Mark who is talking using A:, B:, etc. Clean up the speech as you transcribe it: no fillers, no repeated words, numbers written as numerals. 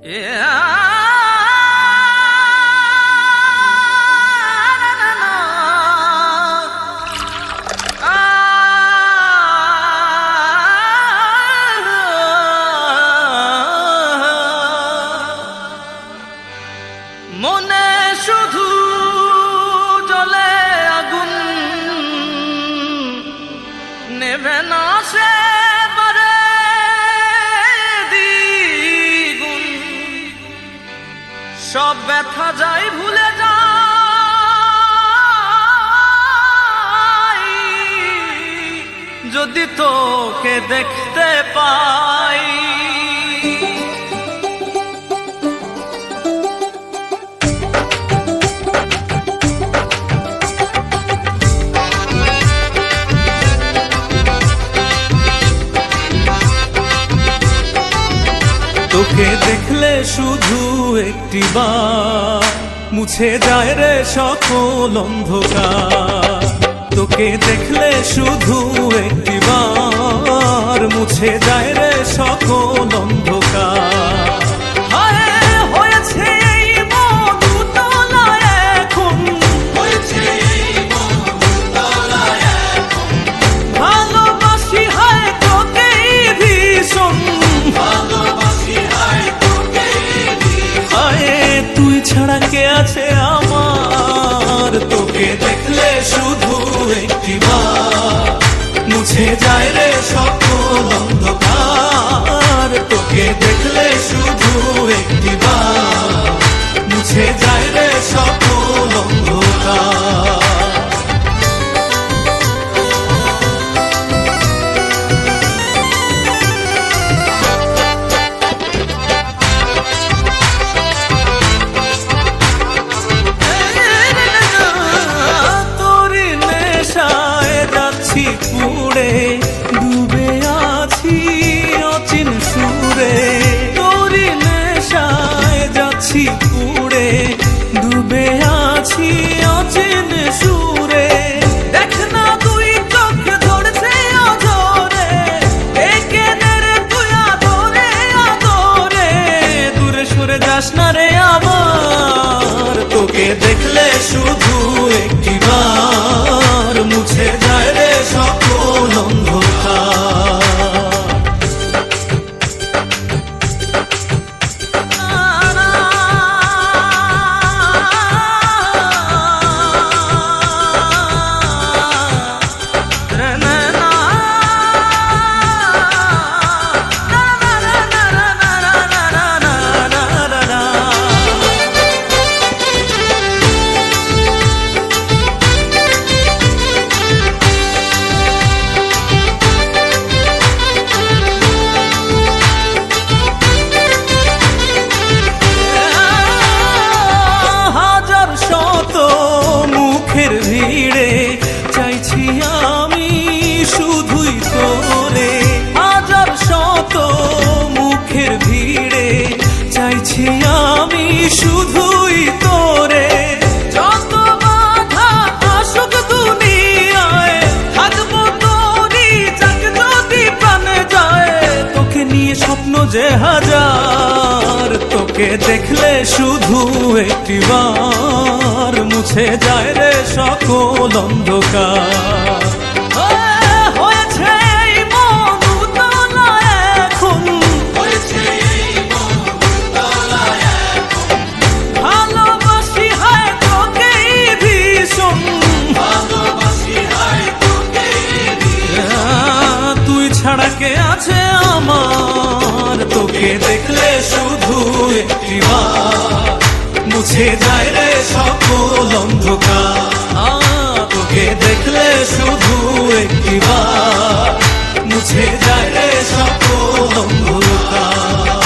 A: মনে শুধু জ্বলে আগুন, নেভে না সে পারে দ্বিগুণ। সব ব্যথা যাই ভুলে যাই যদি তোকে দেখতে পাই। তোকে দেখলে শুধু একটিবার মুছে যায় রে সকল অন্ধকার। তোকে দেখলে শুধু একটিবার মুছে যায় রে সকল অন্ধকার। ছাড়া কে আছে আমার, তোকে দেখলে শুধু একটিবার মুছে যায় রে সকল অন্ধকার। তোকে দেখলে শুধু একটিবার মুছে যায় রে সকল অন্ধকার। পুড়ে ডুবে আছি অচিন সুরে, তোরি নেশায় যাচ্ছি পুড়ে ডুবে আছি অচিন সুরে। দেখ না তুই চোখ ধরছে অঝরে, একেনের তুই আদরে আদরে, দূরে সরে যাস না রে আবার। তোকে দেখলে শুধু একটিবার মুছে যায় রে সকল অন্ধকার। ভিড়ে চাইছি আমি শুধুই তোরে, হাজার শত মুখের ভিড়ে চাইছি আমি শুধুই তোরে। যত বাধা আসুক দুনিয়ায় থাকবো তোরই যাক যদি প্রাণে যায়। তোকে নিয়ে স্বপ্ন যে হাজার, তোকে দেখলে শুধু একটিবার মুছে যায় রে সকল অন্ধকার। ভালোবাসি হায় তোকেই ভীষণ, তুই ছাড়া কে আছে আমার। তোকে দেখলে শুধু একটিবার মুছে যায় রে সকল অন্ধকার। তোকে দেখলে শুধু একটিবার মুছে যায় রে সকল অন্ধকার।